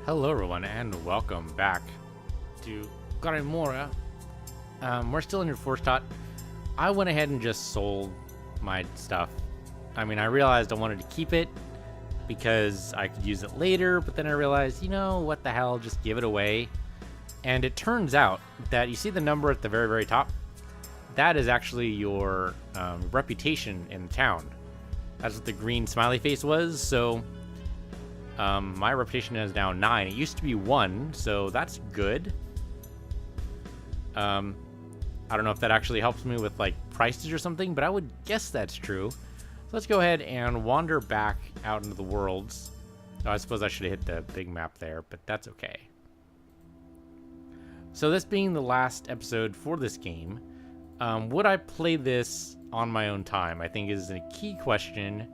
Hello everyone and welcome back to Krai Mira. We're still in your Forstadt. I went ahead and just sold my stuff. I mean, I realized I wanted to keep it because I could use it later, but then I realized, you know, what the hell, just give it away. And it turns out that you see the number at the very, very top? That is actually your reputation in town. That's what the green smiley face was, so my reputation is now 9. It used to be 1, so that's good. I don't know if that actually helps me with like prices or something, but I would guess that's true. So let's go ahead and wander back out into the worlds. Oh, I suppose I should have hit the big map there, but that's okay. So this being the last episode for this game, would I play this on my own time? I think is a key question.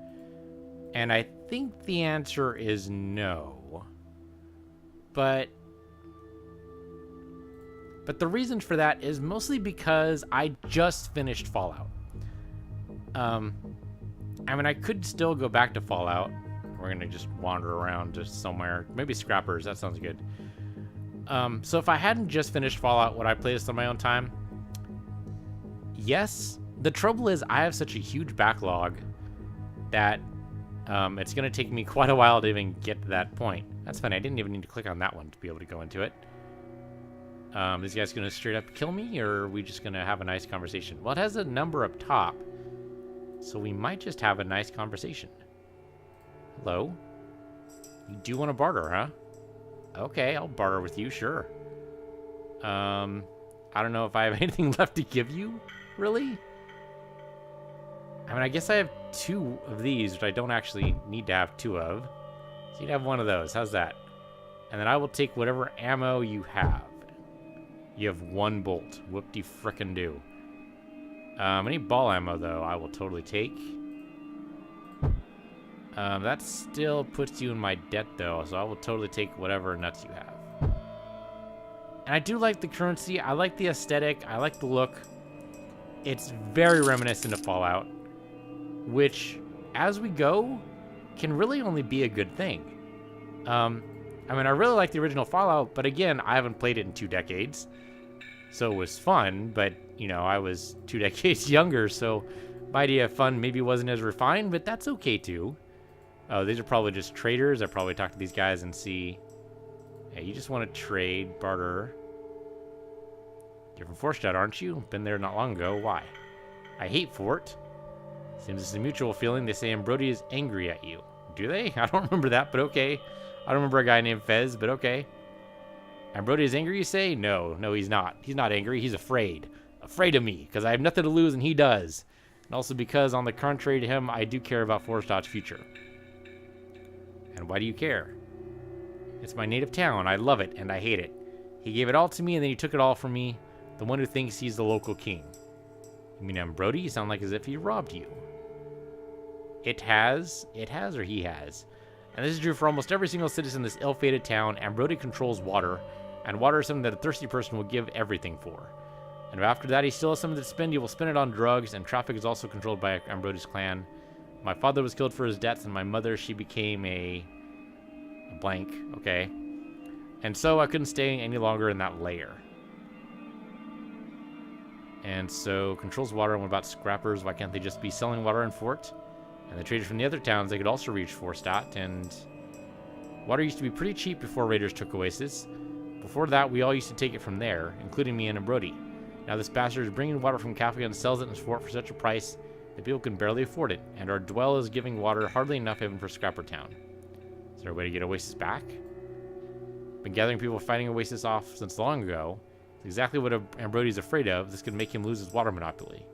And I think the answer is no. But the reason for that is mostly because I just finished Fallout. I mean, I could still go back to Fallout. We're going to just wander around just somewhere. Maybe Scrappers, that sounds good. So if I hadn't just finished Fallout, would I play this on my own time? Yes. The trouble is I have such a huge backlog that it's going to take me quite a while to even get to that point. That's fine. I didn't even need to click on that one to be able to go into it. This guy's going to straight up kill me, or are we just going to have a nice conversation? Well, it has a number up top, so we might just have a nice conversation. Hello? You do want to barter, huh? Okay, I'll barter with you, sure. I don't know if I have anything left to give you, really? I mean, I guess I have 2 of these, which I don't actually need to have 2 of. So you'd have 1 of those. How's that? And then I will take whatever ammo you have. You have 1 bolt. Whoop-de-frickin-do. Any ball ammo, though, I will totally take. That still puts you in my debt, though, so I will totally take whatever nuts you have. And I do like the currency. I like the aesthetic. I like the look. It's very reminiscent of Fallout, which, as we go, can really only be a good thing. I mean, I really like the original Fallout, but again, I haven't played it in 2 decades. So it was fun, but, you know, I was 2 decades younger, so my idea of fun maybe wasn't as refined, but that's okay, too. Oh, these are probably just traders. I probably talk to these guys and see, hey, you just want to trade, barter. You're from Forstadt, aren't you? Been there not long ago. Why? I hate Fort. Seems it's a mutual feeling. They say Ambrody is angry at you. Do they? I don't remember that, but okay. I don't remember a guy named Fez, but okay. Ambrody is angry, you say? No, he's not. He's not angry. He's afraid. Afraid of me, because I have nothing to lose and he does. And also because, on the contrary to him, I do care about Forstadt's future. And why do you care? It's my native town. I love it, and I hate it. He gave it all to me, and then he took it all from me. The one who thinks he's the local king. You mean Ambrody? You sound like as if he robbed you. It has, or he has. And this is true for almost every single citizen in this ill-fated town. Ambrody controls water, and water is something that a thirsty person will give everything for. And after that, he still has something to spend. He will spend it on drugs, and traffic is also controlled by Ambrody's clan. My father was killed for his debts, and my mother, she became a blank, okay? And so I couldn't stay any longer in that lair. And so, controls water, and what about scrappers? Why can't they just be selling water in Fort? And the traders from the other towns, they could also reach Forstadt, and water used to be pretty cheap before raiders took Oasis. Before that, we all used to take it from there, including me and Ambrody. Now this bastard is bringing water from Kafka and sells it in Fort for such a price that people can barely afford it, and our dwell is giving water hardly enough even for Scrapper Town. Is there a way to get Oasis back? Been gathering people fighting Oasis off since long ago. It's exactly what Ambrody's afraid of. This could make him lose his water monopoly.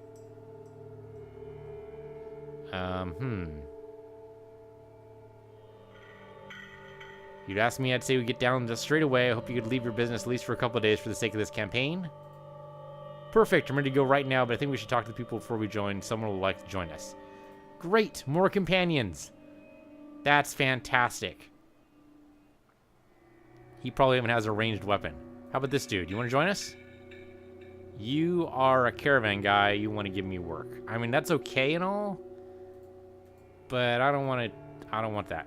You'd ask me, I'd say we get down just straight away. I hope you could leave your business at least for a couple of days for the sake of this campaign. Perfect, I'm ready to go right now, but I think we should talk to the people before we join. Someone will like to join us. Great, more companions. That's fantastic. He probably even has a ranged weapon. How about this dude? You want to join us? You are a caravan guy. You want to give me work. I mean, that's okay and all, but I don't want that.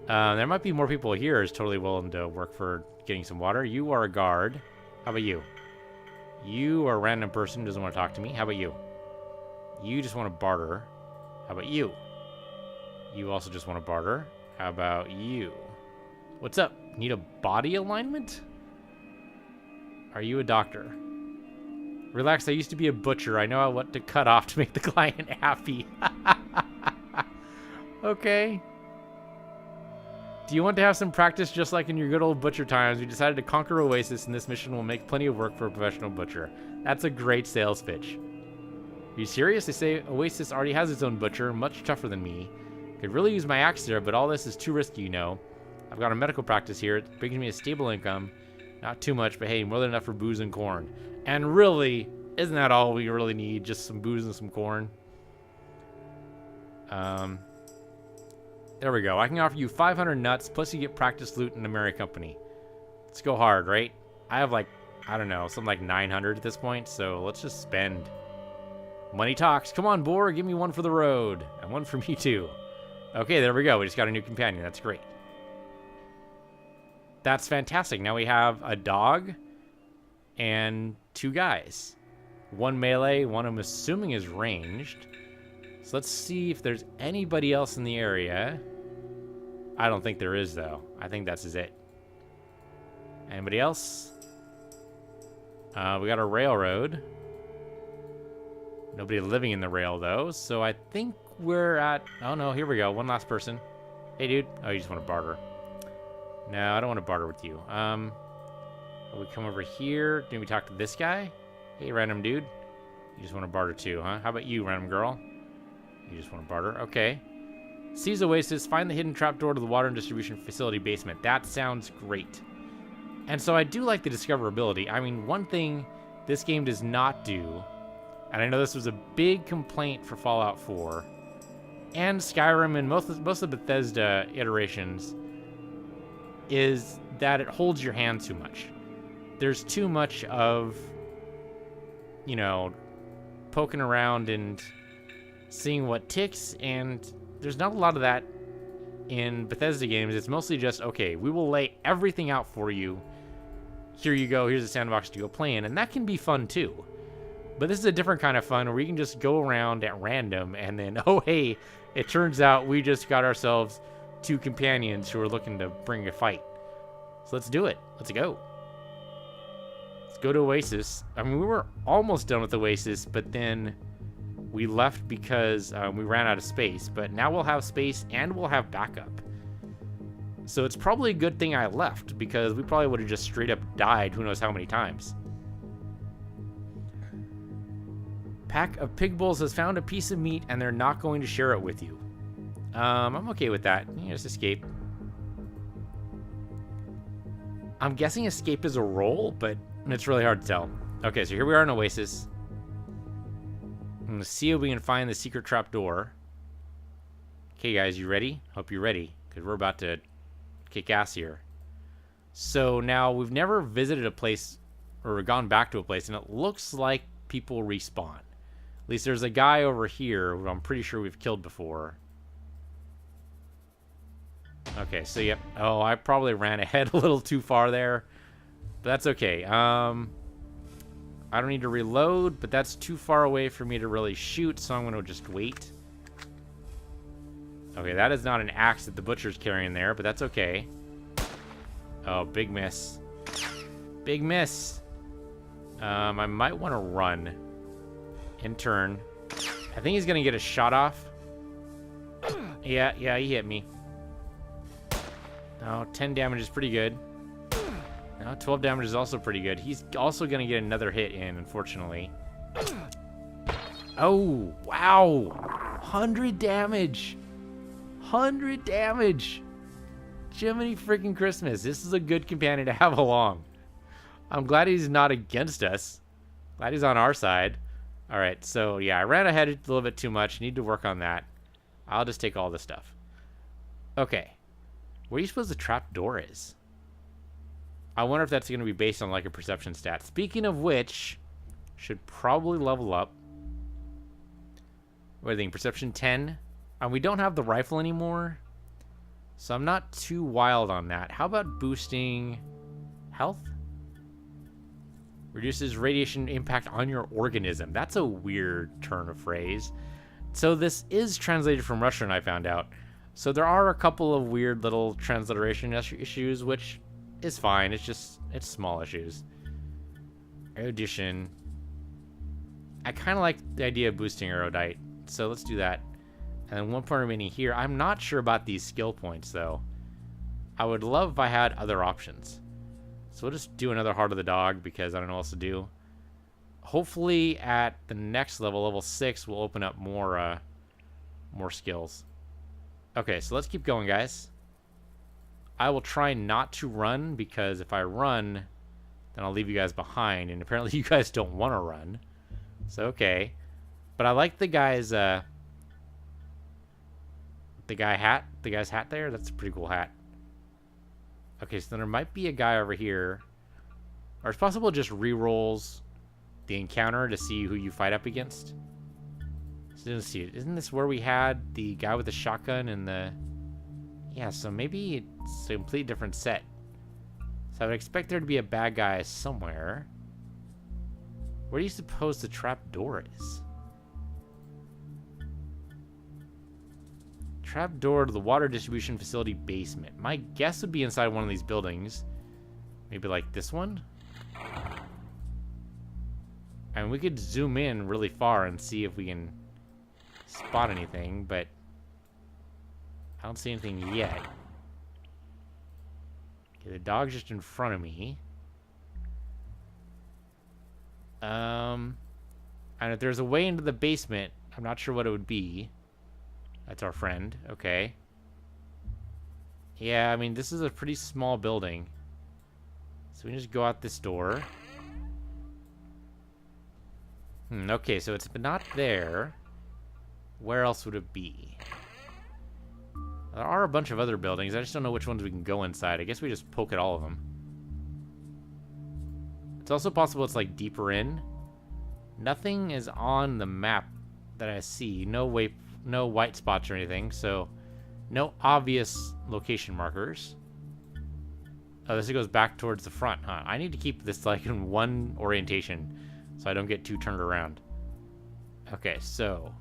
There might be more people here who's totally willing to work for getting some water. You are a guard. How about you? You are a random person who doesn't want to talk to me. How about you? You just want to barter. How about you? You also just want to barter. How about you? What's up? Need a body alignment? Are you a doctor? Relax, I used to be a butcher. I know what to cut off to make the client happy. Okay. Do you want to have some practice just like in your good old butcher times? We decided to conquer Oasis, and this mission will make plenty of work for a professional butcher. That's a great sales pitch. Are you serious? They say Oasis already has its own butcher, much tougher than me. Could really use my axe there, but all this is too risky, you know. I've got a medical practice here. It brings me a stable income. Not too much, but hey, more than enough for booze and corn. And really, isn't that all we really need? Just some booze and some corn? There we go. I can offer you 500 nuts, plus you get practice loot in the Mary Company. Let's go hard, right? I have like, I don't know, something like 900 at this point, so let's just spend. Money talks. Come on, boar, give me one for the road. And one from you too. Okay, there we go. We just got a new companion. That's great. That's fantastic. Now we have a dog and 2 guys. One melee, one I'm assuming is ranged. So let's see if there's anybody else in the area. I don't think there is, though. I think that's it. Anybody else? We got a railroad. Nobody living in the rail, though. So I think we're at... Oh, no. Here we go. One last person. Hey, dude. Oh, you just want to barter. No, I don't want to barter with you. We come over here. Did we talk to this guy? Hey, random dude. You just want to barter too, huh? How about you, random girl? You just want to barter? Okay. Seize Oasis. Find the hidden trapdoor to the water and distribution facility basement. That sounds great. And so I do like the discoverability. I mean, one thing this game does not do, and I know this was a big complaint for Fallout 4, and Skyrim and most of the Bethesda iterations, is that it holds your hand too much. There's too much of, you know, poking around and seeing what ticks, and there's not a lot of that in Bethesda games. It's mostly just, okay, we will lay everything out for you. Here you go, here's a sandbox to go play in, and that can be fun too. But this is a different kind of fun where you can just go around at random and then, oh hey, it turns out we just got ourselves 2 companions who are looking to bring a fight. So let's do it. Let's go. Let's go to Oasis. I mean, we were almost done with Oasis, but then we left because we ran out of space. But now we'll have space and we'll have backup. So it's probably a good thing I left, because we probably would have just straight up died who knows how many times. Pack of pig bulls has found a piece of meat and they're not going to share it with you. I'm okay with that. You just escape. I'm guessing escape is a roll, but it's really hard to tell. Okay, so here we are in Oasis. I'm going to see if we can find the secret trapdoor. Okay, guys, you ready? Hope you're ready, because we're about to kick ass here. So now we've never visited a place or gone back to a place, and it looks like people respawn. At least there's a guy over here who I'm pretty sure we've killed before. Okay, so yep. Oh, I probably ran ahead a little too far there. But that's okay. I don't need to reload, but that's too far away for me to really shoot, so I'm going to just wait. Okay, that is not an axe that the butcher's carrying there, but that's okay. Oh, big miss. Big miss. I might want to run. In turn. I think he's going to get a shot off. Yeah, he hit me. No, 10 damage is pretty good. No, 12 damage is also pretty good. He's also going to get another hit in, unfortunately. Oh, wow. 100 damage. 100 damage. Jiminy freaking Christmas. This is a good companion to have along. I'm glad he's not against us. Glad he's on our side. All right, so yeah, I ran ahead a little bit too much. Need to work on that. I'll just take all this stuff. Okay. Where do you suppose the trap door is? I wonder if that's going to be based on like a perception stat. Speaking of which, should probably level up. What do you think? Perception 10? We don't have the rifle anymore. So I'm not too wild on that. How about boosting health? Reduces radiation impact on your organism. That's a weird turn of phrase. So this is translated from Russian, I found out. So there are a couple of weird little transliteration issues, which is fine. It's small issues. Erudition. I kind of like the idea of boosting erudite, so let's do that. And then 1 point remaining here. I'm not sure about these skill points, though. I would love if I had other options. So we'll just do another Heart of the Dog, because I don't know what else to do. Hopefully, at the next level, level 6, we'll open up more skills. Okay, so let's keep going, guys. I will try not to run, because if I run, then I'll leave you guys behind, and apparently you guys don't want to run. So, okay. But I like the guy's hat there. That's a pretty cool hat. Okay, so then there might be a guy over here. Or it's possible it just re-rolls the encounter to see who you fight up against. So let's see. Isn't this where we had the guy with the shotgun and the... Yeah, so maybe it's a completely different set. So I would expect there to be a bad guy somewhere. Where do you suppose the trap door is? Trap door to the water distribution facility basement. My guess would be inside one of these buildings. Maybe like this one? And we could zoom in really far and see if we can spot anything, but I don't see anything yet. Okay, the dog's just in front of me. And if there's a way into the basement, I'm not sure what it would be. That's our friend. Okay. Yeah, I mean, this is a pretty small building. So we can just go out this door. Okay, so it's not there. Where else would it be? There are a bunch of other buildings. I just don't know which ones we can go inside. I guess we just poke at all of them. It's also possible it's like deeper in. Nothing is on the map that I see. No white spots or anything, so no obvious location markers. Oh, this goes back towards the front, huh? I need to keep this like in one orientation so I don't get too turned around. Okay, so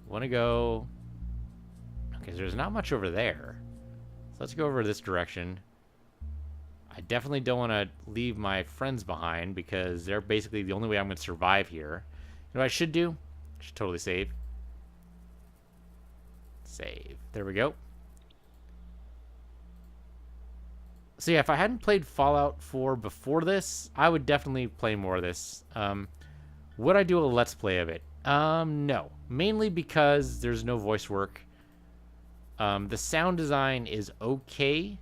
want to go... Okay, so there's not much over there. So let's go over this direction. I definitely don't want to leave my friends behind because they're basically the only way I'm going to survive here. You know what I should do? I should totally save. Save. There we go. So yeah, if I hadn't played Fallout 4 before this, I would definitely play more of this. Would I do a Let's Play of it? No. Mainly because there's no voice work. The sound design is okay,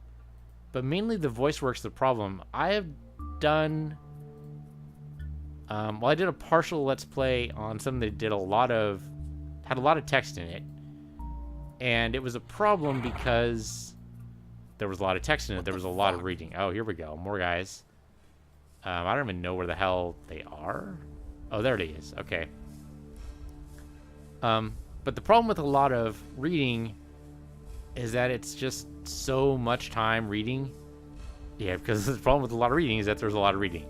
but mainly the voice work's the problem. I have done... well, I did a partial Let's Play on something that did had a lot of text in it. And it was a problem because there was a lot of text in it. There was a lot of reading. Oh, here we go. More guys. I don't even know where the hell they are. Oh, there it is. Okay. But the problem with a lot of reading is that it's just so much time reading. Yeah, because the problem with a lot of reading is that there's a lot of reading.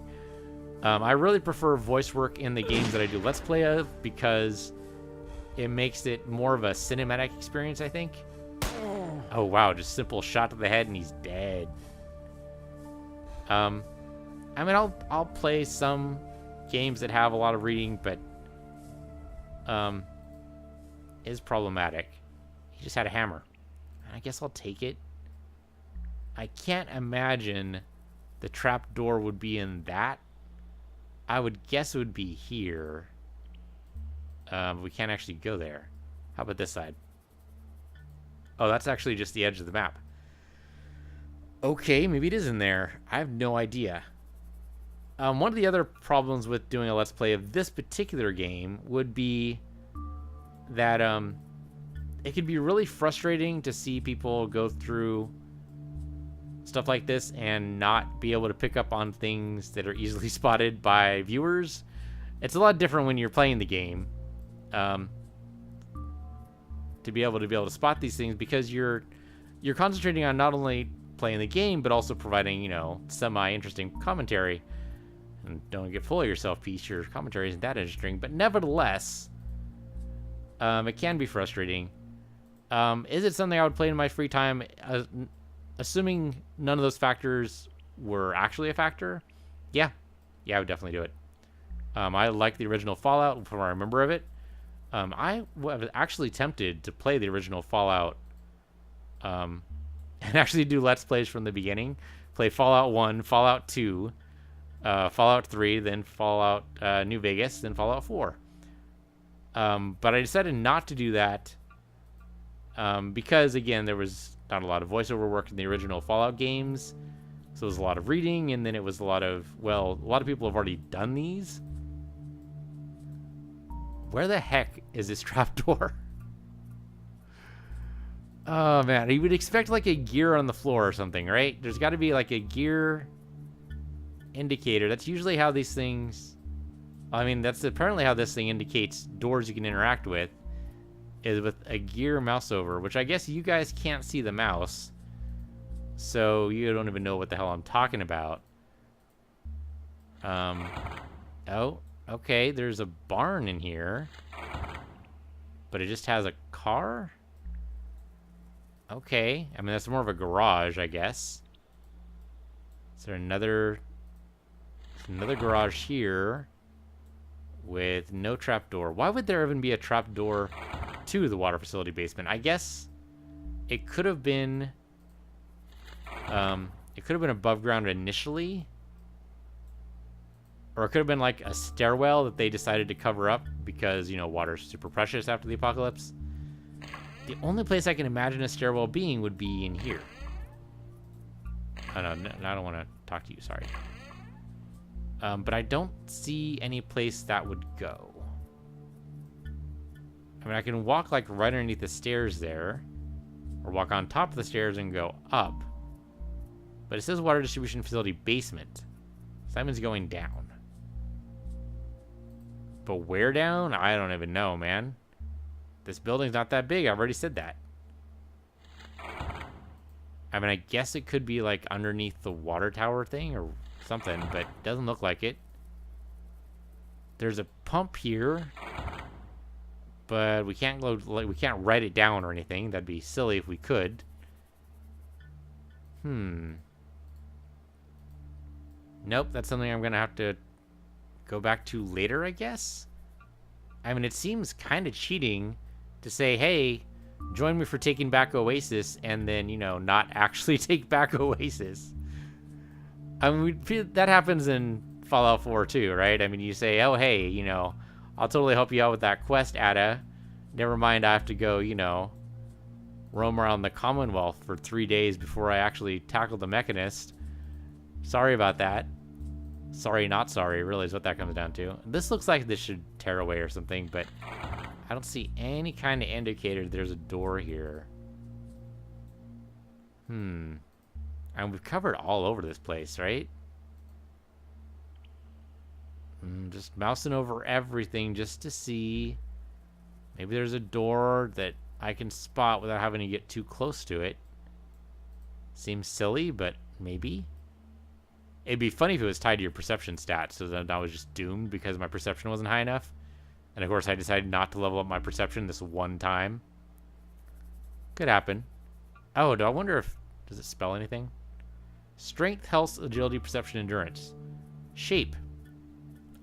I really prefer voice work in the games that I do Let's Play of because it makes it more of a cinematic experience, I think. Oh, wow. Just simple shot to the head and he's dead. I mean, I'll play some games that have a lot of reading, but is problematic. He just had a hammer. I guess I'll take it. I can't imagine the trap door would be in that. I would guess it would be here. We can't actually go there. How about this side? Oh, that's actually just the edge of the map. Okay, maybe it is in there. I have no idea. One of the other problems with doing a Let's Play of this particular game would be that it could be really frustrating to see people go through stuff like this and not be able to pick up on things that are easily spotted by viewers. It's a lot different when you're playing the game. To be able to spot these things because you're you're concentrating on not only playing the game, but also providing, you know, semi-interesting commentary. And don't get full of yourself, Peach. Your commentary isn't that interesting. But nevertheless, it can be frustrating. Is it something I would play in my free time? Assuming none of those factors were actually a factor, yeah, I would definitely do it. I like the original Fallout from what I remember of it. I was actually tempted to play the original Fallout and actually do Let's Plays from the beginning. Play Fallout 1, Fallout 2, Fallout 3, then Fallout New Vegas, then Fallout 4. But I decided not to do that because, again, there was not a lot of voiceover work in the original Fallout games. So it was a lot of reading, and then it was a lot of, well, a lot of people have already done these. Where the heck is this trapdoor? Oh, man. You would expect, like, a gear on the floor or something, right? There's got to be, like, a gear indicator. That's usually how these things... I mean, that's apparently how this thing indicates doors you can interact with, is with a gear mouse over, which I guess you guys can't see the mouse, so you don't even know what the hell I'm talking about. Oh, okay, there's a barn in here, but it just has a car? Okay, I mean, that's more of a garage, I guess. Is there another garage here with no trapdoor? Why would there even be a trapdoor to the water facility basement? I guess it could have been above ground initially, or it could have been like a stairwell that they decided to cover up because, you know, water's super precious after the apocalypse. The only place I can imagine a stairwell being would be in here. Oh, no, I don't want to talk to you, sorry. But I don't see any place that would go. I mean, I can walk, like, right underneath the stairs there, or walk on top of the stairs and go up. But it says water distribution facility basement. Simon's going down. But where down? I don't even know, man. This building's not that big. I've already said that. I mean, I guess it could be, like, underneath the water tower thing or something, but it doesn't look like it. There's a pump here, but we can't go, like, we can't write it down or anything. That'd be silly if we could. Nope, that's something I'm gonna have to go back to later, I guess. I mean, it seems kind of cheating to say, hey, join me for taking back Oasis, and then, you know, not actually take back Oasis. I mean, that happens in Fallout 4 too, right? I mean, you say, oh, hey, you know, I'll totally help you out with that quest, Ada. Never mind, I have to go, you know, roam around the Commonwealth for 3 days before I actually tackle the Mechanist. Sorry about that. Sorry, not sorry, really is what that comes down to. This looks like this should tear away or something, but I don't see any kind of indicator that there's a door here. And we've covered all over this place, right? Just mousing over everything just to see. Maybe there's a door that I can spot without having to get too close to it. Seems silly, but maybe. It'd be funny if it was tied to your perception stats, so that I was just doomed because my perception wasn't high enough. And of course, I decided not to level up my perception this one time. Could happen. Oh, do I wonder if... Does it spell anything? Strength, health, agility, perception, endurance. Shape.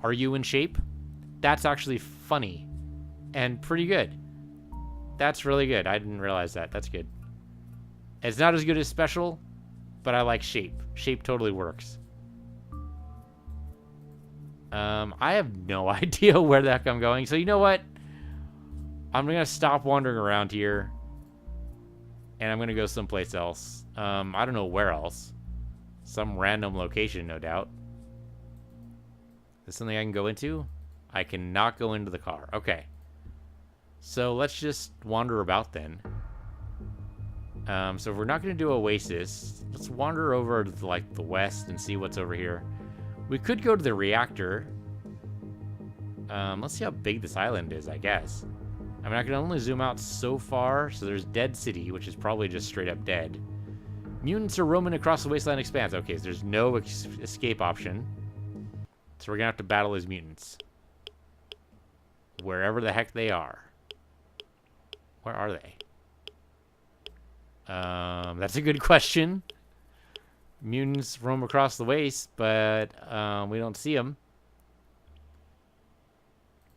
Are you in shape? That's actually funny. And pretty good. That's really good. I didn't realize that. That's good. It's not as good as special, but I like shape. Shape totally works. I have no idea where the heck I'm going. So you know what? I'm going to stop wandering around here. And I'm going to go someplace else. I don't know where else. Some random location, no doubt. Is this something I can go into? I cannot go into the car. Okay. So let's just wander about then. So if we're not going to do Oasis, let's wander over to like the west and see what's over here. We could go to the reactor. Let's see how big this island is, I guess. I mean, I can only zoom out so far. So there's Dead City, which is probably just straight up dead. Mutants are roaming across the Wasteland expanse. Okay, so there's no escape option. So we're going to have to battle these mutants. Wherever the heck they are. Where are they? That's a good question. Mutants roam across the waste, but we don't see them.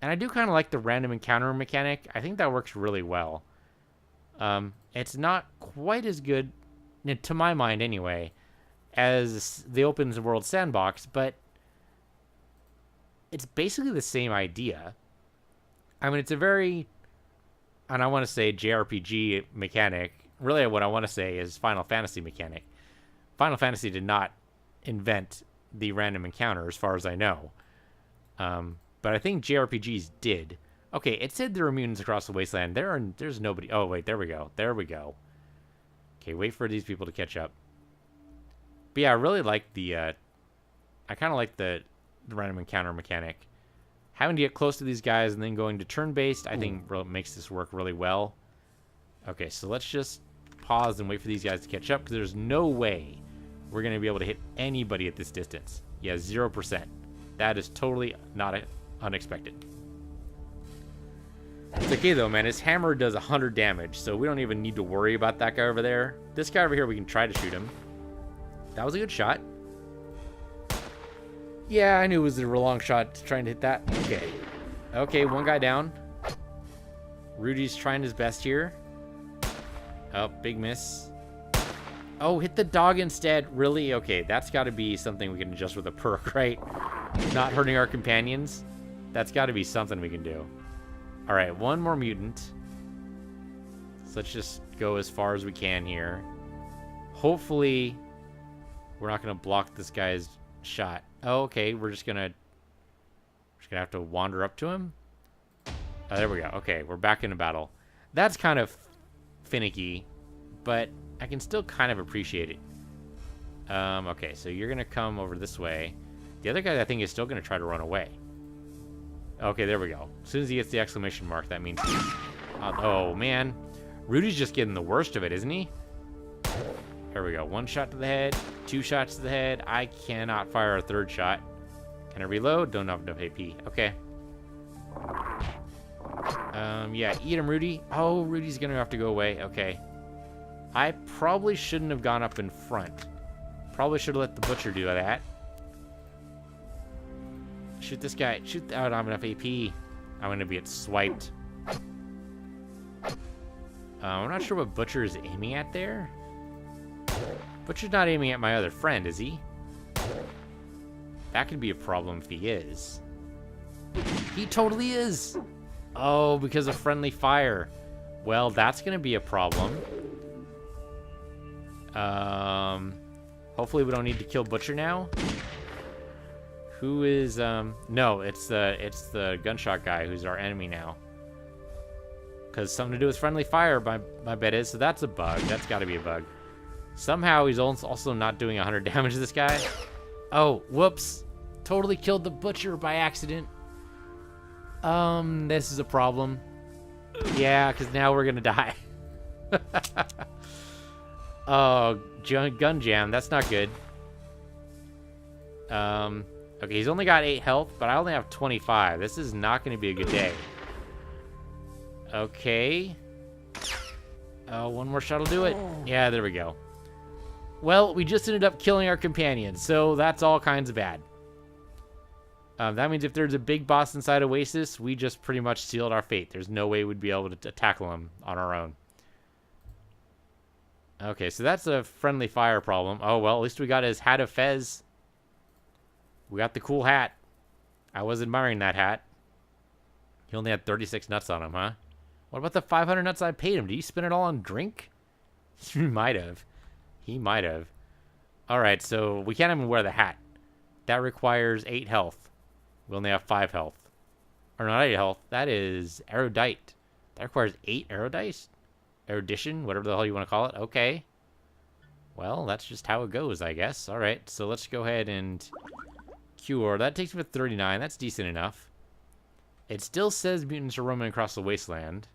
And I do kind of like the random encounter mechanic. I think that works really well. It's not quite as good, to my mind anyway, as the open world sandbox, but it's basically the same idea. I mean, it's a very, and I want to say JRPG mechanic. Really, what I want to say is Final Fantasy mechanic. Final Fantasy did not invent the random encounter, as far as I know. But I think JRPGs did. Okay, it said there are mutants across the wasteland. There's nobody. Oh, wait, there we go. There we go. Okay, wait for these people to catch up. But yeah, I really like the, I kind of like the random encounter mechanic. Having to get close to these guys and then going to turn-based, I think makes this work really well. Okay, so let's just pause and wait for these guys to catch up, because there's no way we're going to be able to hit anybody at this distance. Yeah, 0%. That is totally not unexpected. It's okay, though, man. His hammer does 100 damage, so we don't even need to worry about that guy over there. This guy over here, we can try to shoot him. That was a good shot. Yeah, I knew it was a long shot trying to hit that. Okay. Okay, one guy down. Rudy's trying his best here. Oh, big miss. Oh, hit the dog instead. Really? Okay, that's got to be something we can adjust with a perk, right? Not hurting our companions. That's got to be something we can do. All right, one more mutant. So let's just go as far as we can here. Hopefully, we're not going to block this guy's shot. Oh, okay, we're just gonna have to wander up to him. Oh, there we go. Okay, we're back into battle. That's kind of finicky, but I can still kind of appreciate it. Okay, so you're gonna come over this way. The other guy, I think, is still gonna try to run away. Okay, there we go. As soon as he gets the exclamation mark, that means... oh, man. Rudy's just getting the worst of it, isn't he? There we go. One shot to the head. 2 shots to the head. I cannot fire a 3rd shot. Can I reload? Don't have enough AP. Okay. Yeah, eat him, Rudy. Oh, Rudy's gonna have to go away. Okay. I probably shouldn't have gone up in front. Probably should have let the butcher do that. Shoot this guy. Shoot. I don't have enough AP. I'm gonna get swiped. I'm not sure what Butcher is aiming at there. Butcher's not aiming at my other friend, is he? That could be a problem if he is. He totally is! Oh, because of friendly fire. Well, that's gonna be a problem. Hopefully we don't need to kill Butcher now. Who is, no, it's the gunshot guy who's our enemy now. Because something to do with friendly fire, my bet is. So that's a bug. That's got to be a bug. Somehow he's also not doing 100 damage to this guy. Oh, whoops. Totally killed the Butcher by accident. This is a problem. Yeah, because now we're going to die. Oh, gun jam. That's not good. Okay, he's only got 8 health, but I only have 25. This is not going to be a good day. Okay. Oh, one more shot will do it. Yeah, there we go. Well, we just ended up killing our companions, so that's all kinds of bad. That means if there's a big boss inside Oasis, we just pretty much sealed our fate. There's no way we'd be able to tackle him on our own. Okay, so that's a friendly fire problem. Oh, well, at least we got his hat of Fez. We got the cool hat. I was admiring that hat. He only had 36 nuts on him, huh? What about the 500 nuts I paid him? Did he spend it all on drink? He might have. He might have. All right, so we can't even wear the hat. That requires 8 health. We only have 5 health. Or not 8 health. That is erudite. That requires 8 erudite? Erudition? Whatever the hell you want to call it. Okay. Well, that's just how it goes, I guess. All right, so let's go ahead and cure. That takes me to 39. That's decent enough. It still says mutants are roaming across the wasteland.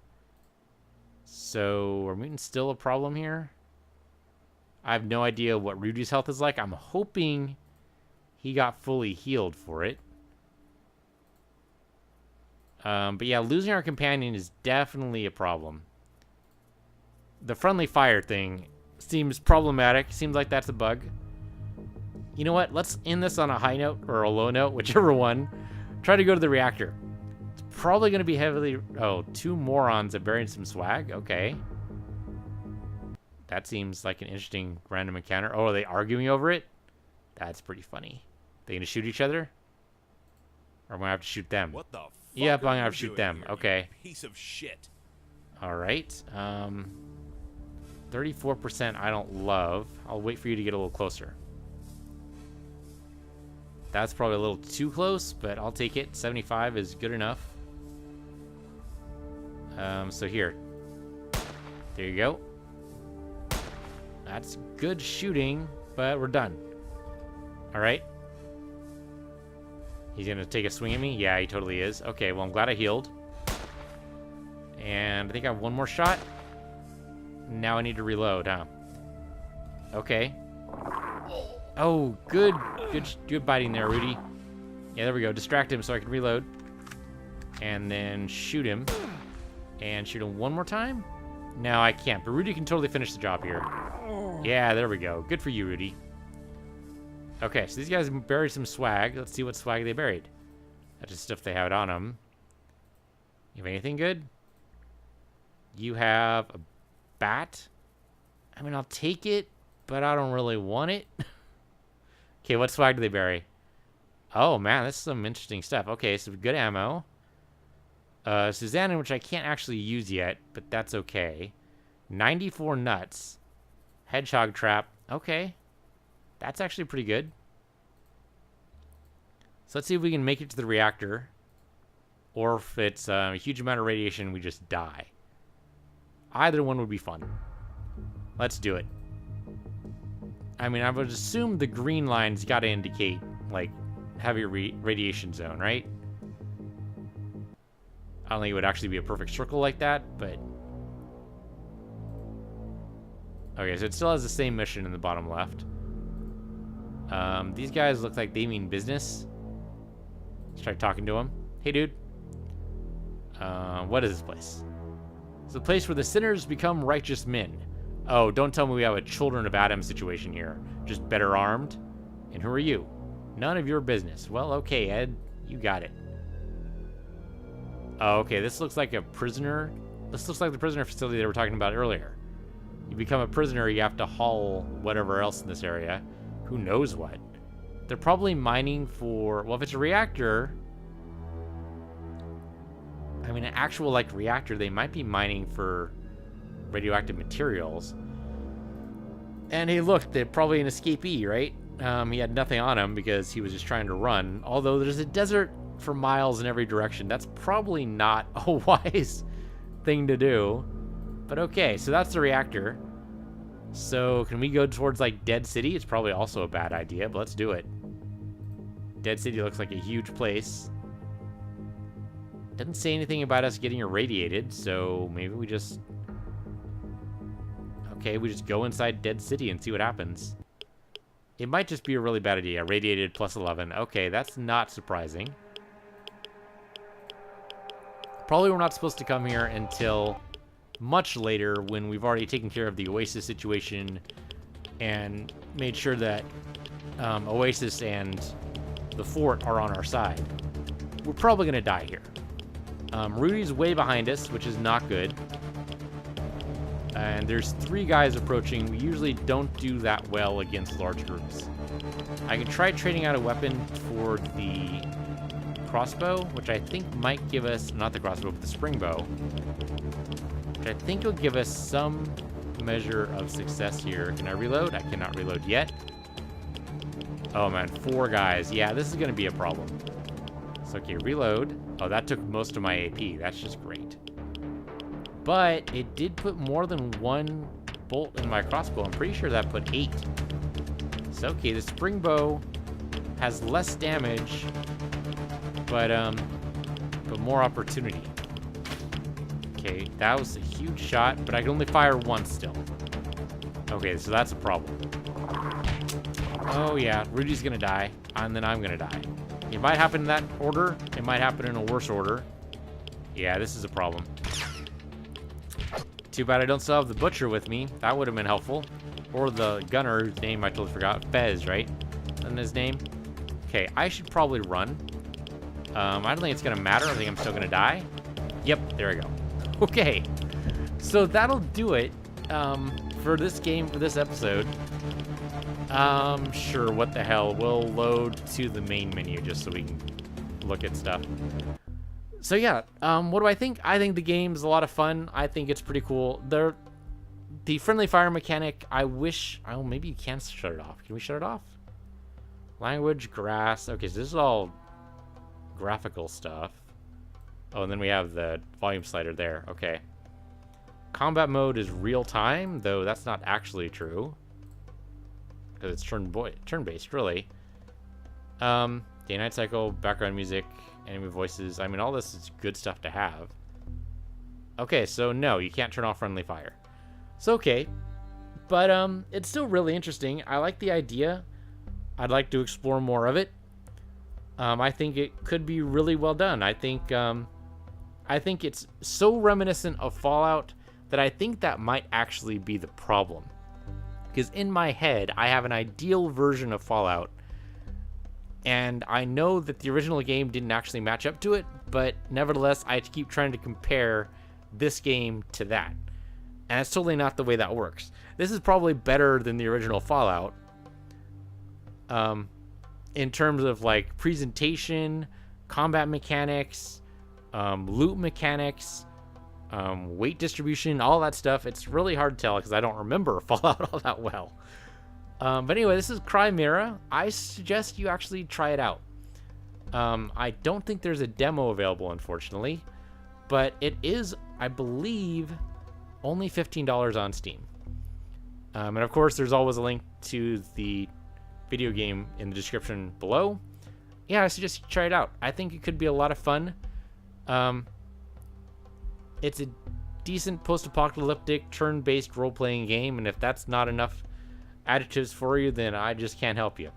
So, are mutants still a problem here? I have no idea what Rudy's health is like. I'm hoping he got fully healed for it. But yeah, losing our companion is definitely a problem. The friendly fire thing seems problematic. Seems like that's a bug. You know what? Let's end this on a high note or a low note, whichever one. Try to go to the reactor. It's probably going to be heavily... Oh, 2 morons have buried some swag? Okay. That seems like an interesting random encounter. Oh, are they arguing over it? That's pretty funny. They gonna shoot each other? Or am I gonna have to shoot them? What the fuck? Yep, I'm gonna have to shoot them. Here, okay. Piece of shit. Alright. 34% I don't love. I'll wait for you to get a little closer. That's probably a little too close, but I'll take it. 75 is good enough. So here. There you go. That's good shooting, but we're done. Alright. He's gonna take a swing at me? Yeah, he totally is. Okay, well, I'm glad I healed. And I think I have one more shot. Now I need to reload, huh? Okay. Oh, good biting there, Rudy. Yeah, there we go. Distract him so I can reload. And then shoot him. And shoot him one more time? No, I can't, but Rudy can totally finish the job here. Yeah, there we go. Good for you, Rudy. Okay, so these guys buried some swag. Let's see what swag they buried. That's just stuff they had on them. You have anything good? You have a bat? I mean, I'll take it, but I don't really want it. Okay, what swag do they bury? Oh, man, this is some interesting stuff. Okay, so good ammo. Susanna, which I can't actually use yet, but that's okay. 94 nuts. Hedgehog trap. Okay. That's actually pretty good. So let's see if we can make it to the reactor. Or if it's a huge amount of radiation, we just die. Either one would be fun. Let's do it. I mean, I would assume the green line's got to indicate, like, heavy radiation zone, right? I don't think it would actually be a perfect circle like that, but... Okay, so it still has the same mission in the bottom left. These guys look like they mean business. Let's try talking to them. Hey, dude. What is this place? It's a place where the sinners become righteous men. Oh, don't tell me we have a Children of Adam situation here. Just better armed. And who are you? None of your business. Well, okay, Ed. You got it. Oh, okay, this looks like a prisoner. This looks like the prisoner facility they were talking about earlier. You become a prisoner, you have to haul whatever else in this area. Who knows what? They're probably mining for... Well, if it's a reactor... I mean, an actual, like, reactor, they might be mining for radioactive materials. And hey, look, they're probably an escapee, right? He had nothing on him because he was just trying to run. Although there's a desert for miles in every direction. That's probably not a wise thing to do. But okay, so that's the reactor. So can we go towards, like, Dead City? It's probably also a bad idea, but let's do it. Dead City looks like a huge place. Doesn't say anything about us getting irradiated, so maybe we just... Okay, we just go inside Dead City and see what happens. It might just be a really bad idea. Radiated plus 11. Okay, that's not surprising. Probably we're not supposed to come here until much later when we've already taken care of the Oasis situation and made sure that Oasis and the fort are on our side. We're probably going to die here. Rudy's way behind us, which is not good. And there's 3 guys approaching. We usually don't do that well against large groups. I can try trading out a weapon for the crossbow, which I think might give us, not the crossbow, but the spring bow, which I think will give us some measure of success here. Can I reload? I cannot reload yet. Oh man, 4 guys. Yeah, this is going to be a problem. So, okay, reload. Oh, that took most of my AP. That's just great. But it did put more than 1 bolt in my crossbow. I'm pretty sure that put 8. So, okay, the spring bow has less damage, but more opportunity. Okay, that was a huge shot, but I can only fire once still. Okay, so that's a problem. Oh yeah, Rudy's gonna die, and then I'm gonna die. It might happen in that order. It might happen in a worse order. Yeah, this is a problem. Too bad I don't still have the butcher with me. That would have been helpful. Or the gunner, whose name I totally forgot. Fez, right? Isn't his name? Okay, I should probably run. I don't think it's gonna matter. I think I'm still gonna die. Yep, there we go. Okay, so that'll do it for this game, for this episode. Sure, what the hell. We'll load to the main menu just so we can look at stuff. So yeah, what do I think? I think the game's a lot of fun. I think it's pretty cool. The friendly fire mechanic, I wish... Oh, maybe you can shut it off. Can we shut it off? Language, grass. Okay, so this is all graphical stuff. Oh, and then we have the volume slider there. Okay. Combat mode is real time, though that's not actually true. Because it's turn-based, really. Day-night cycle, background music, enemy voices. I mean, all this is good stuff to have. Okay, so no, you can't turn off friendly fire. It's okay, but it's still really interesting. I like the idea. I'd like to explore more of it. I think it could be really well done. I think it's so reminiscent of Fallout that I think that might actually be the problem. Because in my head, I have an ideal version of Fallout, and I know that the original game didn't actually match up to it, but nevertheless, I keep trying to compare this game to that. And it's totally not the way that works. This is probably better than the original Fallout. In terms of like presentation, combat mechanics, loot mechanics, weight distribution, all that stuff. It's really hard to tell because I don't remember Fallout all that well. But anyway, this is Krai Mira. I suggest you actually try it out. I don't think there's a demo available, unfortunately, but it is, I believe, only $15 on Steam. And of course, there's always a link to the video game in the description below. Yeah, I suggest you try it out. I think it could be a lot of fun. It's a decent post-apocalyptic turn-based role-playing game, and if that's not enough additives for you, then I just can't help you.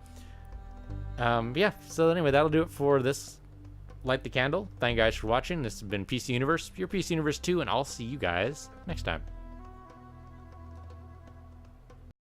Yeah, so anyway, that'll do it for this Light the Candle. Thank you guys for watching. This has been PC Universe, your PC Universe 2, and I'll see you guys next time.